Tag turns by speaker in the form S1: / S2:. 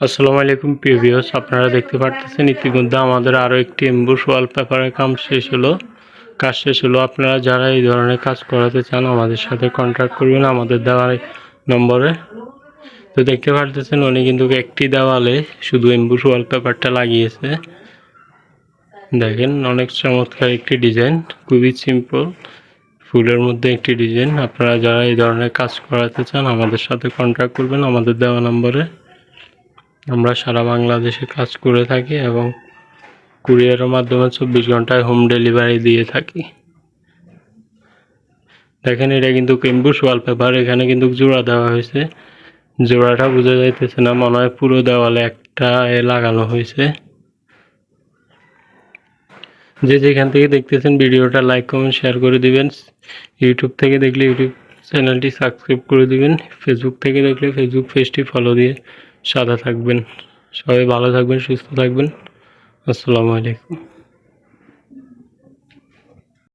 S1: আসসালামু আলাইকুম প্রিভিউয়ার্স, আপনারা দেখতে পারতেছেন ইতিমধ্যে আমাদের আরও একটি এমবুশ ওয়ালপেপারের কাজ শেষ হলো। আপনারা যারা এই ধরনের কাজ করাতে চান আমাদের সাথে কন্ট্যাক্ট করবেন আমাদের দেওয়া নম্বরে। তো দেখতে পারতেছেন উনি কিন্তু একটি দেওয়ালে শুধু এমবুশ ওয়ালপেপারটা লাগিয়েছে। দেখেন অনেক চমৎকার একটি ডিজাইন, খুবই সিম্পল ফুলের মধ্যে একটি ডিজাইন। আপনারা যারা এই ধরনের কাজ করাতে চান আমাদের সাথে কন্ট্যাক্ট করবেন আমাদের দেওয়া নম্বরে। আমরা সারা বাংলাদেশে কাজ করে থাকি এবং কুরিয়ারের মাধ্যমে 24 ঘন্টায় হোম ডেলিভারি দিয়ে থাকি। দেখেন এটা কিন্তু এমবুশ ওয়ালপেপার, এখানে কিন্তু জোড়া দেওয়া হয়েছে। জোড়াটা বোঝা যাইতেছে না, মনে হয় পুরো দেওয়ালে একটা লাগানো হয়েছে। যে যেখান থেকে দেখতেছেন ভিডিওটা লাইক কমেন্ট শেয়ার করে দিবেন। ইউটিউব থেকে দেখলে ইউটিউব চ্যানেলটি সাবস্ক্রাইব করে দিবেন। ফেসবুক থেকে দেখলে ফেসবুক পেজটি ফলো দিয়ে সাথে থাকবেন। সবাই ভালো থাকবেন, সুস্থ থাকবেন। আসসালামু আলাইকুম।